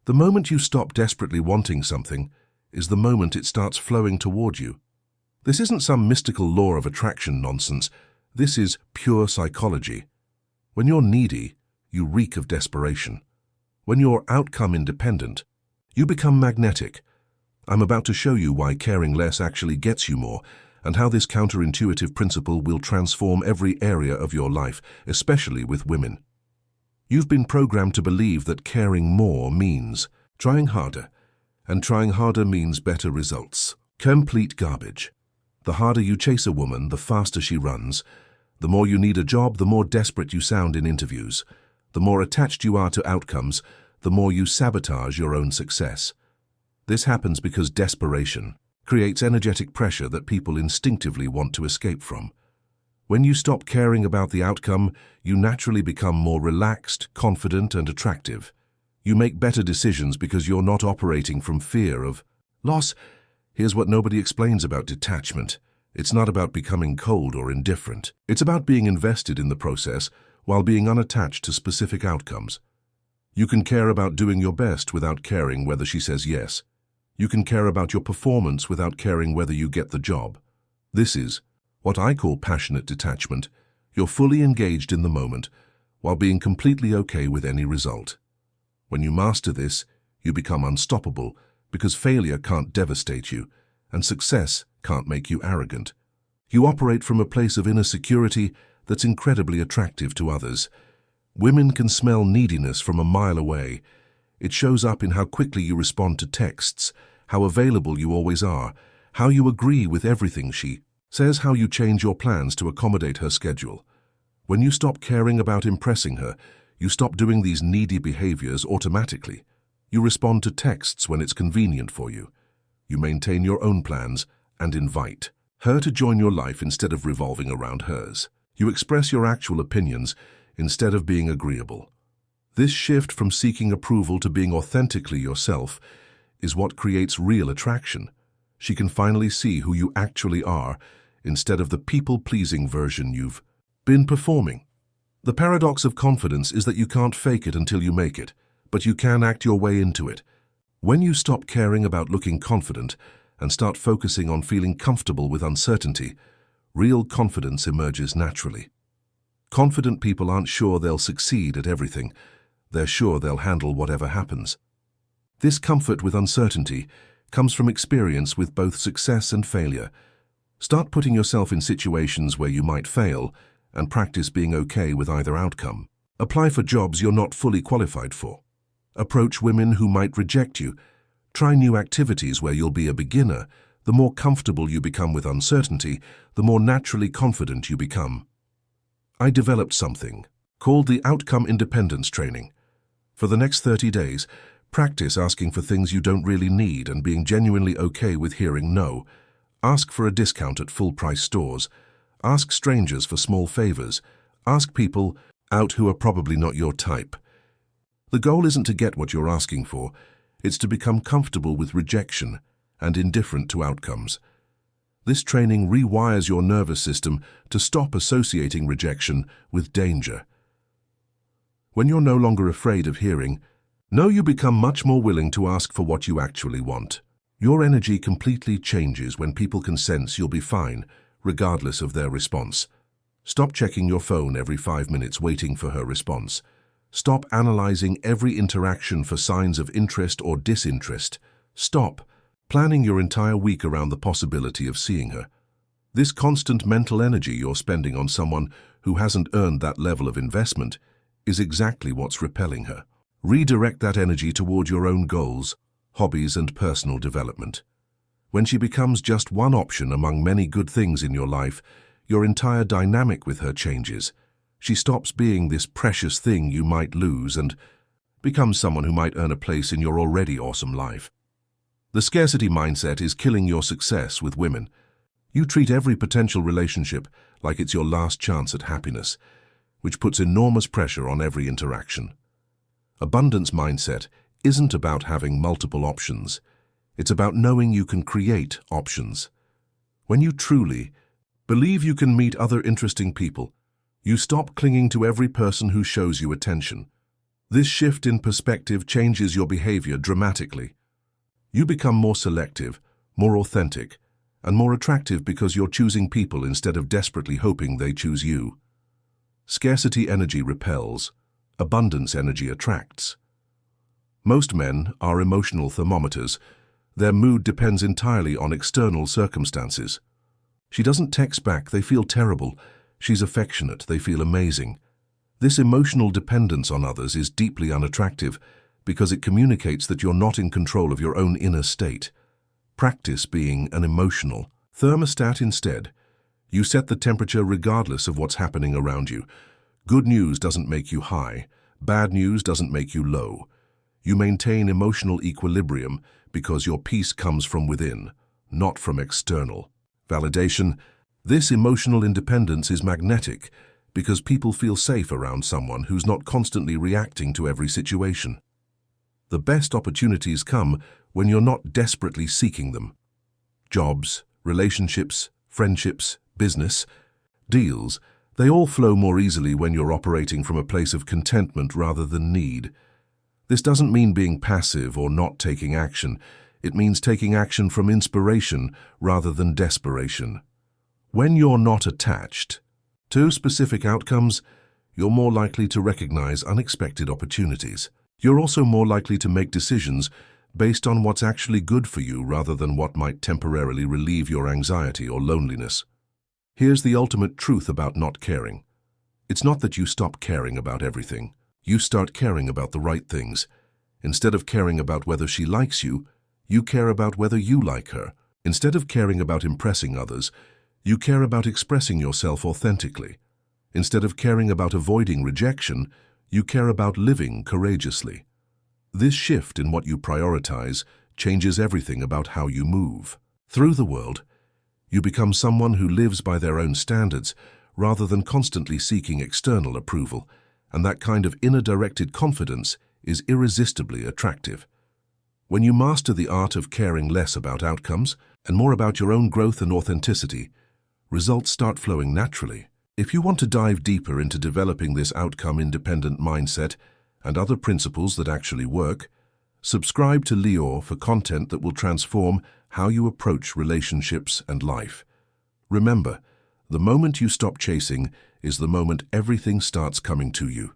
The moment you stop desperately wanting something is the moment it starts flowing toward you. This isn't some mystical law of attraction nonsense. This is pure psychology. When you're needy, you reek of desperation. When you're outcome independent, you become magnetic. I'm about to show you why caring less actually gets you more, and how this counterintuitive principle will transform every area of your life, especially with women. You've been programmed to believe that caring more means trying harder, and trying harder means better results. Complete garbage. The harder you chase a woman, the faster she runs. The more you need a job, the more desperate you sound in interviews. The more attached you are to outcomes, the more you sabotage your own success. This happens because desperation creates energetic pressure that people instinctively want to escape from. When you stop caring about the outcome, you naturally become more relaxed, confident, and attractive. You make better decisions because you're not operating from fear of loss. Here's what nobody explains about detachment. It's not about becoming cold or indifferent. It's about being invested in the process while being unattached to specific outcomes. You can care about doing your best without caring whether she says yes. You can care about your performance without caring whether you get the job. This is what I call passionate detachment. You're fully engaged in the moment while being completely okay with any result. When you master this, you become unstoppable because failure can't devastate you and success can't make you arrogant. You operate from a place of inner security that's incredibly attractive to others. Women can smell neediness from a mile away. It shows up in how quickly you respond to texts, how available you always are, how you agree with everything she says, how you change your plans to accommodate her schedule. When you stop caring about impressing her, you stop doing these needy behaviors automatically. You respond to texts when it's convenient for you. You maintain your own plans and invite her to join your life instead of revolving around hers. You express your actual opinions instead of being agreeable. This shift from seeking approval to being authentically yourself is what creates real attraction. She can finally see who you actually are instead of the people-pleasing version you've been performing. The paradox of confidence is that you can't fake it until you make it, but you can act your way into it. When you stop caring about looking confident and start focusing on feeling comfortable with uncertainty, real confidence emerges naturally. Confident people aren't sure they'll succeed at everything. They're sure they'll handle whatever happens. This comfort with uncertainty comes from experience with both success and failure. Start putting yourself in situations where you might fail and practice being okay with either outcome. Apply for jobs you're not fully qualified for. Approach women who might reject you. Try new activities where you'll be a beginner. The more comfortable you become with uncertainty, the more naturally confident you become. I developed something called the Outcome Independence Training. For the next 30 days, practice asking for things you don't really need and being genuinely okay with hearing no. Ask for a discount at full-price stores. Ask strangers for small favors. Ask people out who are probably not your type. The goal isn't to get what you're asking for. It's to become comfortable with rejection and indifferent to outcomes. This training rewires your nervous system to stop associating rejection with danger. When you're no longer afraid of hearing no, you become much more willing to ask for what you actually want. Your energy completely changes when people can sense you'll be fine, regardless of their response. Stop checking your phone every 5 minutes waiting for her response. Stop analyzing every interaction for signs of interest or disinterest. Stop planning your entire week around the possibility of seeing her. This constant mental energy you're spending on someone who hasn't earned that level of investment is exactly what's repelling her. Redirect that energy toward your own goals, hobbies, and personal development. When she becomes just one option among many good things in your life, your entire dynamic with her changes. She stops being this precious thing you might lose and becomes someone who might earn a place in your already awesome life. The scarcity mindset is killing your success with women. You treat every potential relationship like it's your last chance at happiness, which puts enormous pressure on every interaction. Abundance mindset isn't about having multiple options. It's about knowing you can create options. When you truly believe you can meet other interesting people, you stop clinging to every person who shows you attention. This shift in perspective changes your behavior dramatically. You become more selective, more authentic, and more attractive because you're choosing people instead of desperately hoping they choose you. Scarcity energy repels, abundance energy attracts. Most men are emotional thermometers. Their mood depends entirely on external circumstances. She doesn't text back, they feel terrible. She's affectionate, they feel amazing. This emotional dependence on others is deeply unattractive because it communicates that you're not in control of your own inner state. Practice being an emotional thermostat instead. You set the temperature regardless of what's happening around you. Good news doesn't make you high. Bad news doesn't make you low. You maintain emotional equilibrium because your peace comes from within, not from external validation. This emotional independence is magnetic because people feel safe around someone who's not constantly reacting to every situation. The best opportunities come when you're not desperately seeking them. Jobs, relationships, friendships, business, deals, they all flow more easily when you're operating from a place of contentment rather than need. This doesn't mean being passive or not taking action. It means taking action from inspiration rather than desperation. When you're not attached to specific outcomes, you're more likely to recognize unexpected opportunities. You're also more likely to make decisions based on what's actually good for you rather than what might temporarily relieve your anxiety or loneliness. Here's the ultimate truth about not caring. It's not that you stop caring about everything. You start caring about the right things. Instead of caring about whether she likes you, you care about whether you like her. Instead of caring about impressing others, you care about expressing yourself authentically. Instead of caring about avoiding rejection, you care about living courageously. This shift in what you prioritize changes everything about how you move through the world. You become someone who lives by their own standards rather than constantly seeking external approval, and that kind of inner-directed confidence is irresistibly attractive. When you master the art of caring less about outcomes and more about your own growth and authenticity, results start flowing naturally. If you want to dive deeper into developing this outcome-independent mindset and other principles that actually work, subscribe to Lior for content that will transform how you approach relationships and life. Remember, the moment you stop chasing is the moment everything starts coming to you.